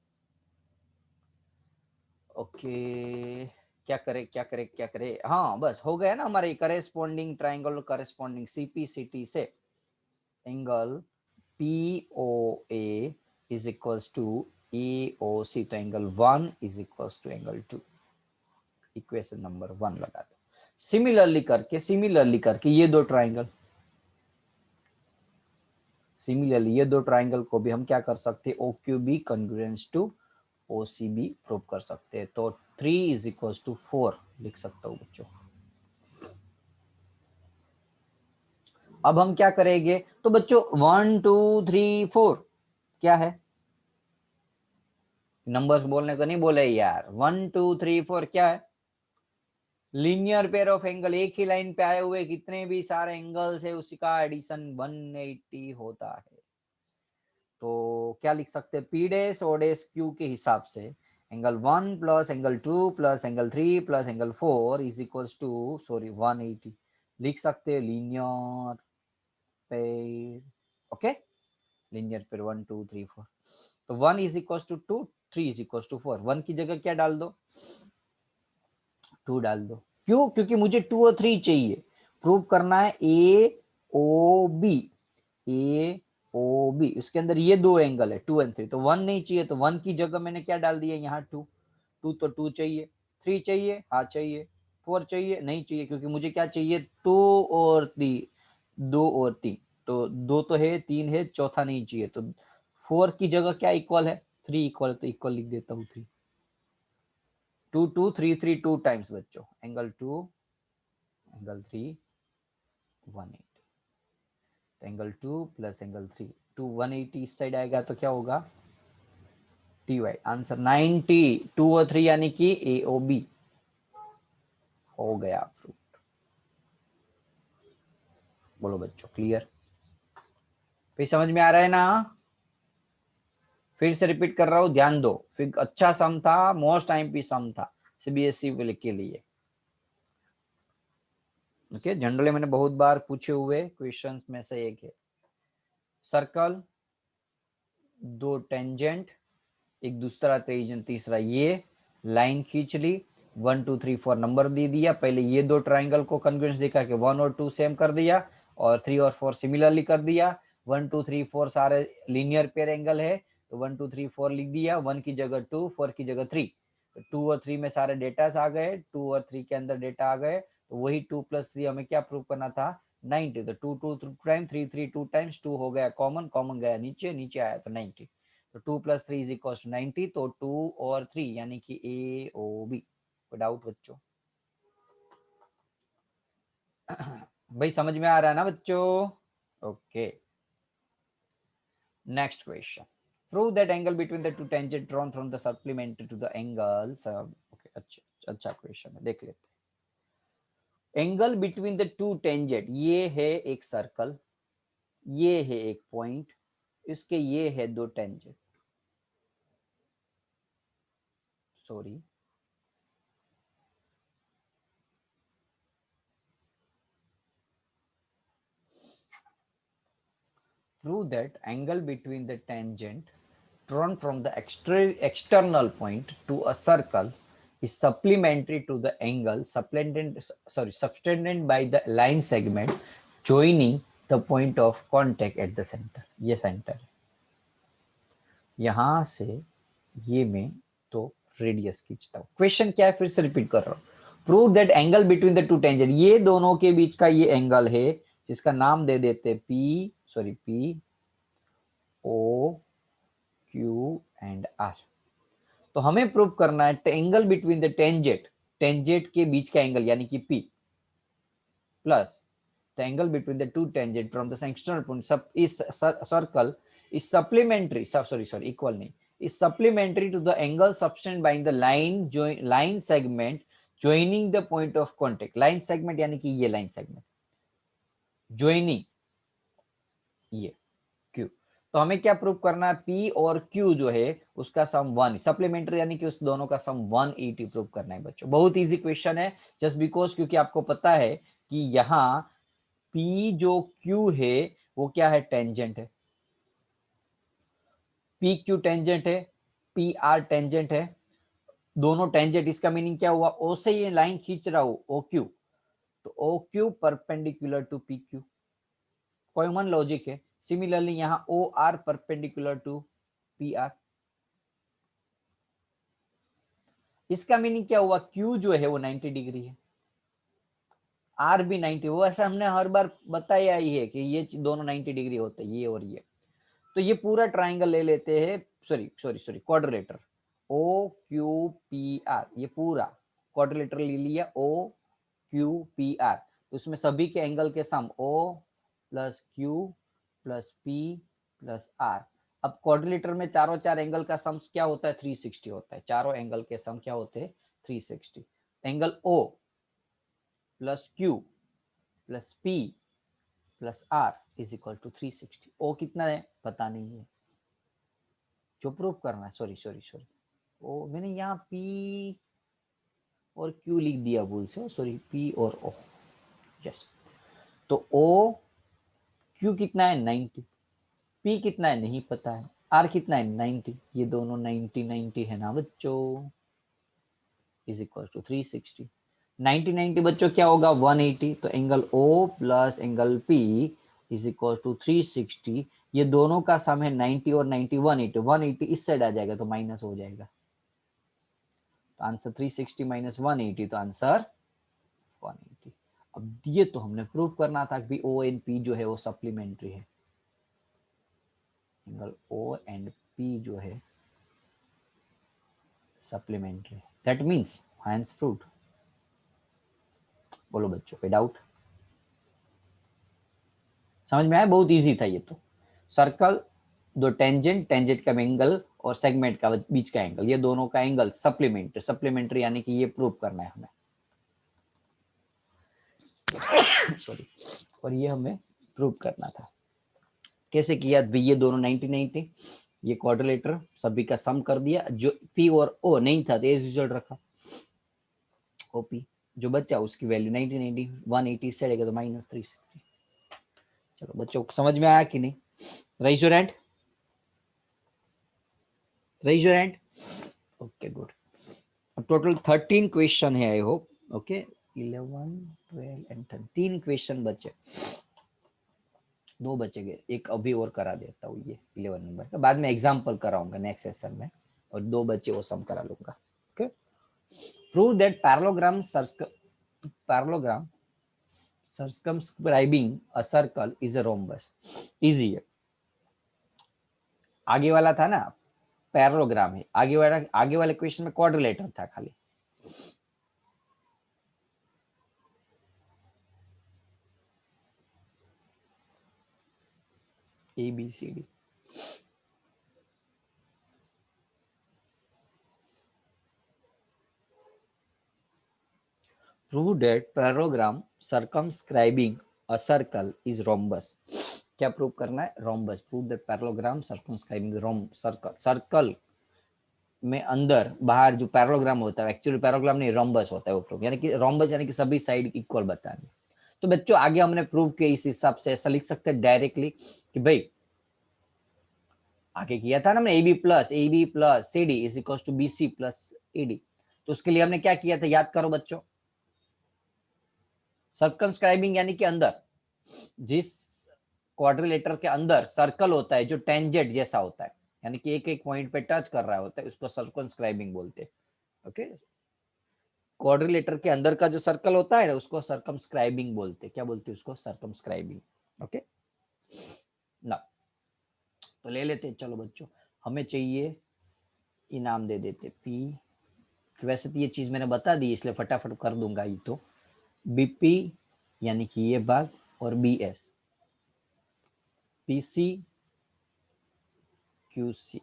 ओके क्या करे क्या करे क्या करे, हाँ बस हो गया ना हमारे करेस्पॉन्डिंग ट्राइंगल करेस्पॉन्डिंग CPCT से angle POA is equals to AOC, तो angle 1 is equals to angle 2, equation number 1 लगा दो। सिमिलरली करके ये दो ट्राइंगल, सिमिलरली ये दो ट्राइंगल को भी हम क्या कर सकते हैं, OQB congruence to OCB prove कर सकते हैं। तो 3 is equals to 4 लिख सकता हूँ बच्चों। अब हम क्या करेंगे, तो बच्चों 1 2 3 4 क्या है, नंबर्स बोलने को नहीं बोले यार, 1 2 3 4 क्या है, लीनियर पेयर ऑफ एंगल। एक ही लाइन पे आए हुए कितने भी सारे एंगल्स है उसका एडिशन 180 होता है। तो क्या लिख सकते हैं, P dash O dash Q के हिसाब से angle 1 plus angle 2 plus angle 3 plus angle 4 is equals to, sorry 180 लिख सकते हैं linear pair. Okay, linear pair 1 2 3 4, तो 1 is equals to 2, 3 is equals to 4। 1 की जगह क्या डाल दो, 2 डाल दो। क्यों, क्योंकि मुझे 2 और 3 चाहिए, प्रूव करना है AOB, AOB उसके अंदर ये दो एंगल है 2 एंड 3, तो 1 नहीं चाहिए, तो 1 की जगह मैंने क्या डाल दिया यहाँ 2, 2 तो 2 चाहिए, 3 चाहिए, हाँ चाहिए, 4 चाहिए, नहीं चाहिए, क्योंकि मुझे क्या चाहिए 2 और 3, 2 और 3, तो 2 तो है, 3 है, चौथा नहीं चाहिए, तो 4 की जगह क्या इक्वल है, 3 इक्वल, तो इक्वल लिख देता हूँ 3, 2 2 3 3 2 टाइम्स बच्चों, एंगल 2 एंगल 3 180, तो एंगल 2 प्लस एंगल 3, 2 180 इस साइड आएगा तो क्या होगा TY, आंसर 90, 2 और 3 यानी कि AOB हो गया प्रूफ। बोलो बच्चों क्लियर, फिर समझ में आ रहा है ना, फिर से रिपीट कर रहा हूं, ध्यान दो, फिर अच्छा सम था, मोस्ट टाइम भी सम था CBSE के लिए। ओके, जनरली मैंने बहुत बार पूछे हुए क्वेश्चंस में से एक है। सर्कल, दो टेंजेंट, एक दूसरा रीजन, तीसरा ये लाइन खींच ली, 1 2 3 4 नंबर दे दिया। पहले ये दो ट्राइंगल को कॉन्ग्रुएंस देखा कि 1 और 2 सेम कर दिया और 3 और 4 सिमिलरली कर दिया। 1 2 3 4 सारे लीनियर पेयर एंगल है तो 1 2 3 4 लिख दिया, 1 की जगह 2, 4 की जगह 3। तो 2 और 3 में सारे डेटा आ गए, 2 और 3 के अंदर डेटा आ गए, तो वही 2 + 3 हमें क्या प्रूव करना था, 90। तो 2 2 टाइम 3 3 2 टाइम्स 2 हो गया कॉमन, कॉमन गया नीचे, नीचे आया तो 90। तो 2 + 3 = 90। तो 2 और 3 यानी कि ए ओ बी। कोई डाउट बच्चों? भाई समझ में आ रहा है ना बच्चों? Okay, next question. Prove that angle between the two tangent drawn from the supplementary to the angle. Okay, अच्छा क्वेश्चन है, देख लेते हैं। Angle between the two tangent, ये है एक सर्कल, ये है एक पॉइंट, इसके ये है दो tangent. Sorry, prove that angle between the tangent drawn from the external point to a circle is supplementary to the angle subtended by the line segment joining the point of contact at the center। ये सेंटर है, यहां से ये मैं तो रेडियस खींचता हूं। क्वेश्चन क्या है, फिर से रिपीट कर रहा हूं। Prove that angle between the two tangent, ये दोनों के बीच का ये एंगल है जिसका नाम दे देते P O Q and R. तो हमें प्रूव करना है angle between the tangent, tangent के बीच का एंगल यानी कि P, plus the angle between the two tangent from the external point. सब इस circle is supplementary, sorry equal नहीं, is supplementary to the angle subtended by the line segment joining the point of contact। line segment यानी कि ये line segment joining ये Q। तो हमें क्या प्रूव करना है, P और Q जो है उसका सम 1, सप्लीमेंट्री यानी कि उस दोनों का सम 180 प्रूव करना है बच्चों। बहुत इजी क्वेश्चन है, जस्ट बिकॉज क्योंकि आपको पता है कि यहाँ P जो Q है वो क्या है, टेंजेंट है। P Q टेंजेंट है, P R टेंजेंट है, दोनों टेंजेंट। इसका मीनिंग क्या हुआ, ओ से ये लाइन खींच रहा हूं ओ क्यू, तो O Q perpendicular to P Q, common logic है। सिमिलरली यहां O R perpendicular to P R. इसका मीनिंग क्या हुआ, क्यू जो है वो 90 डिग्री है, आर भी 90। वो ऐसा हमने हर बार बताया ही है कि ये दोनों 90 डिग्री होते हैं, ये और ये। तो ये पूरा ट्राइंगल ले लेते हैं, sorry quadrilateral, O Q P R, ये पूरा क्वाड्रिलेटर ले लिया, ओ क्यू पी आर। तो उसमें सभी के एंगल के sum O plus Q plus P plus R. अब क्वाड्रिलेटर में चारों चार एंगल का सम क्या होता है, 360 होता है। चारों एंगल के सम क्या होते हैं, 360। Angle O plus Q plus P plus R is equal to 360। O कितना है पता नहीं है, जो प्रूव करना है, सॉरी ओ मैंने यहाँ पी और क्यू लिख दिया भूल से, सॉरी पी और ओ, यस। तो ओ क्यू कितना है 90, पी कितना है नहीं पता है, आर कितना है 90, ये दोनों 90 90 है ना बच्चों, इज इक्वल टू 360। 90 90 बच्चों क्या होगा 180। तो angle O plus angle P is equal to 360। ये दोनों का सम है 90 और 90 180, 180 इस साइड आ जाएगा तो माइनस हो जाएगा। तो आंसर 360 माइनस 180, तो आंसर 180। अब ये तो हमने प्रूव करना था कि ओ एंड पी जो है वो सप्लीमेंट्री है, एंगल ओ एंड पी जो है supplementary, that means hence proved. बोलो बच्चों, कोई डाउट? समझ में आया? बहुत इजी था ये तो। सर्कल, दो टेंजेंट, टेंजेंट का एंगल और सेगमेंट का बीच का एंगल, ये दोनों का एंगल सप्लीमेंट्री यानी कि ये प्रूव करना है हमें। सॉरी, और ये हमें प्रूव करना था। कैसे किया भाई, ये दोनों 90 90, ये क्वाड्रिलेटर सभी का सम कर दिया, जो पी और ओ नहीं था तो एज यूजुअल रखा ओपी। जो बच्चा उसकी वैल्यू 1980 180 से लेगा तो -360। चलो बच्चों समझ में आया कि नहीं? Raise your hand, raise your hand. Okay good. Total 13 question है I hope. Okay 11 12 and 10, 3 question बचे, 2 बचे गए, एक अभी और करा देता हूँ ये 11 नंबर का, बाद में एग्जाम्पल कराऊंगा नेक्स्ट सेशन में, और 2 बचे वो सम करा लूंगा। Okay prove that parallelogram circumscribing a circle is a rhombus। Easy है। आगे वाला था ना पैरेललोग्राम है, आगे वाले क्वेश्चन में क्वाड्रिलेटर था खाली। A B C D. Prove that parallelogram circumscribing a circle is rhombus। क्या प्रूव करना है? Rhombus. Prove that parallelogram circumscribing circle में अंदर बाहर जो पैरेललोग्राम होता है, एक्चुअली पैरेललोग्राम नहीं रोम्बस होता है वो प्रूव, यानी कि रोम्बस यानी कि सभी साइड इक्वल बताने। तो बच्चों आगे हमने प्रूव किया, इस हिसाब से ऐसा लिख सकते हैं डायरेक्टली कि भाई आगे किया था ना हमने AB plus CD is equal to BC plus AD। तो उसके लिए हमने क्या किया था याद करो बच्चों, सर्कमस्क्राइबिंग यानी कि अंदर जिस क्वाड्रिलेटर के अंदर सर्कल होता है जो टेंजेंट जैसा होता है, यानी कि एक एक पॉइंट पे टच कर रहा होता है, उसको सर्कमस्क्राइबिंग बोलते हैं। ओके क्वाड्रिलेटर के अंदर का जो सर्कल होता है ना उसको सर्कमस्क्राइबिंग बोलते हैं। क्या बोलते हैं उसको? सर्कमस्क्राइबिंग। ओके ना तो ले लेते हैं। चलो बच्चों हमें चाहिए, इनाम दे देते P। वैसे तो ये चीज मैंने बता दी इसलिए फटाफट कर दूंगा ये तो। BP यानी कि ये भाग, और BS, PC QC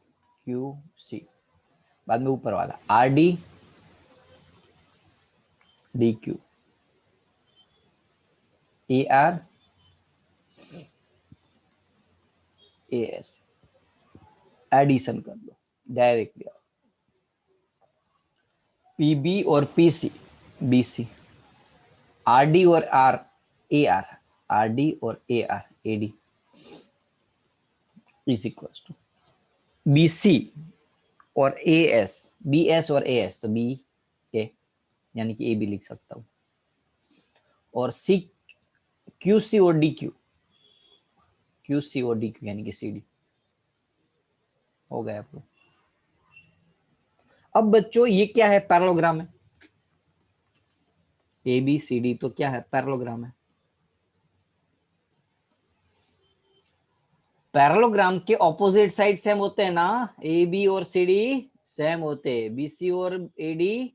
बाद में ऊपर वाला RD DQ AR AS। Addition कर दो डायरेक्टली। PB और PC BC, RD और AR RD और AR AD is equal to BC और AS BS और AS तो BA यानी कि AB लिख सकता हूं, और QC और DQ यानी कि CD हो गया आपको। अब बच्चों ये क्या है? पैरेललोग्राम है। ABCD तो क्या है? पैरेललोग्राम है। पैरेललोग्राम के ऑपोजिट साइड सेम होते हैं ना, AB और CD सेम होते हैं, BC और AD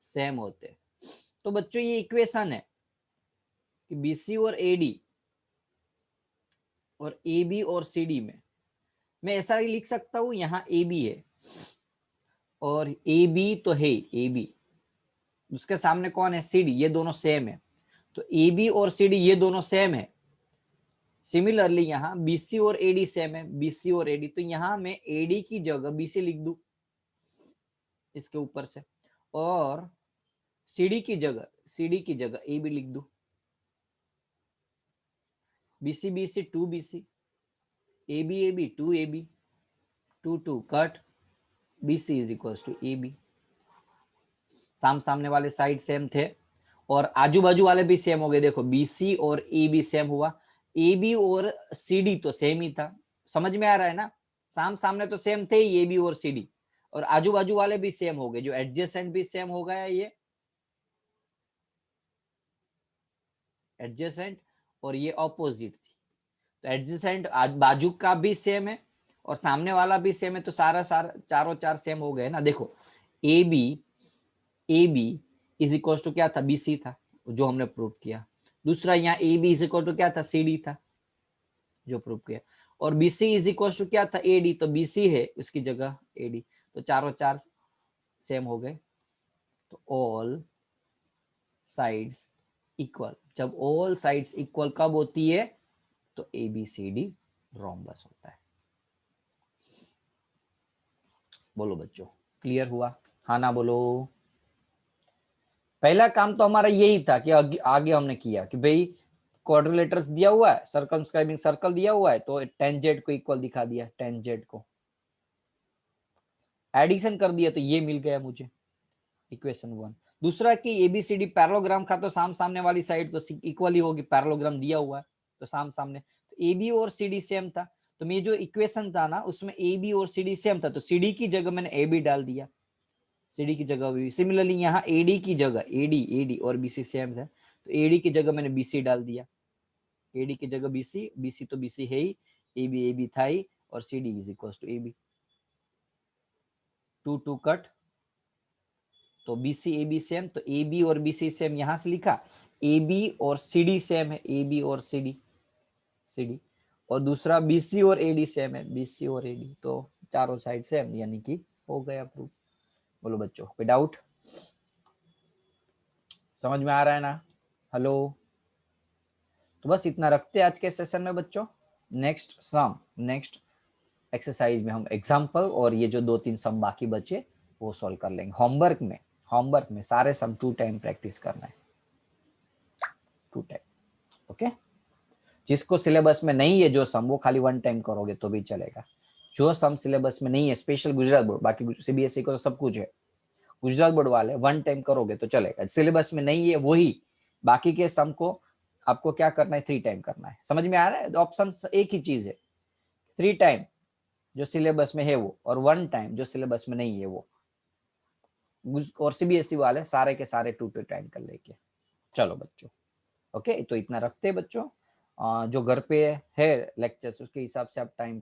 सेम होते हैं। तो बच्चों ये इक्वेशन है कि BC और AD और AB और CD में मैं ऐसा ही लिख सकता हूं, यहां AB है और AB तो है AB, उसके सामने कौन है? CD, ये दोनों सेम है। तो AB और CD ये दोनों सेम है। सिमिलरली यहाँ BC और AD सेम है, BC और AD, तो यहाँ मैं AD की जगह BC लिख दूं इसके ऊपर से, और CD की जगह AB लिख दूं। BC BC 2BC, AB AB 2AB, 2 cut, BC is equal to AB। सामने वाले साइड सेम थे और आजू बाजू वाले भी सेम हो गए। देखो BC और AB सेम हुआ, AB और CD तो सेम ही था। समझ में आ रहा है ना? सामने तो सेम थे ही AB और CD, और आजू बाजू वाले भी सेम हो गए, जो एडजेसेंट भी सेम हो गया ये एडजेसेंट, और ये ऑपोजिट थी। तो एडजेसेंट बाजू का भी सेम है और सामने वाला भी सेम है, तो सारा चारों चार सेम हो गए ना। देखो AB इज इक्वल टू क्या था? BC था, जो हमने प्रूव किया। दूसरा यहाँ AB इज इक्वल टू क्या था? CD था, जो प्रूव किया। और BC इज इक्वल टू क्या था? AD, तो BC है उसकी जगह AD, तो चारों चार सेम हो गए। तो ऑल साइड्स इक्वल, जब ऑल साइड्स इक्वल कब होती है? तो ABCD रोम्बस होता है। बोलो बच्चों क्लियर हुआ? हाँ ना बोलो। पहला काम तो हमारा यही था कि आगे हमने किया कि भाई क्वाड्रिलेटरल्स दिया हुआ है, सर्कमस्क्राइबिंग सर्कल दिया हुआ है, तो tan z को इक्वल दिखा दिया, tan z को एडिशन कर दिया तो ये मिल गया मुझे इक्वेशन 1। दूसरा कि एबीसीडी पैरेललोग्राम का तो सामने वाली साइड तो इक्वल ही होगी, पैरेललोग्राम दिया हुआ है तो सामने, तो AB और CD सेम था, तो मैं जो इक्वेशन था ना उसमें AB और CD सेम था, तो CD की जगह मैंने AB डाल दिया, CD की जगह भी। सिमिलरली यहाँ AD की जगह AD और BC सेम है, तो AD की जगह मैंने BC डाल दिया, AD की जगह BC तो BC है ही, AB था ही, और CD is equal to AB। 2 cut, तो BC AB सेम, तो AB और BC सेम यहां से लिखा, AB और CD सेम है, AB और CD, और दूसरा BC और AD सेम है, BC और AD, तो चारों साइड सेम, यानी कि हो गया प्रूफ। बोलो बच्चों, कोई डाउट? समझ में आ रहा है ना? हेलो, तो बस इतना रखते हैं आज के सेशन में बच्चों। नेक्स्ट एक्सरसाइज में हम एग्जाम्पल और ये जो 2-3 सम बाकी बचे वो सॉल्व कर लेंगे। होमवर्क में सारे सम 2 टाइम प्रैक्टिस करना है, 2 टाइम। ओके, जिसको सिलेबस में नहीं है जो सम, वो खाली 1 टाइम करोगे तो भी चलेगा। जो सम सिलेबस में नहीं है, स्पेशल गुजरात बोर्ड, बाकी CBSE को तो सब कुछ है, गुजरात बोर्ड वाले 1 टाइम करोगे तो चलेगा। सिलेबस में नहीं है वही, बाकी के सम को आपको क्या करना है, 3 टाइम करना है। समझ में आ रहा है? ऑप्शन एक ही चीज है, 3 टाइम जो सिलेबस में है वो, और 1 टाइम जो सिलेबस में नहीं है वो। और CBSE वाले सारे के सारे 2 टाइम कर लेके। चलो बच्चों, ओके, तो इतना रखते हैं बच्चों। जो घर पे है लेक्चर्स उसके हिसाब से आप टाइम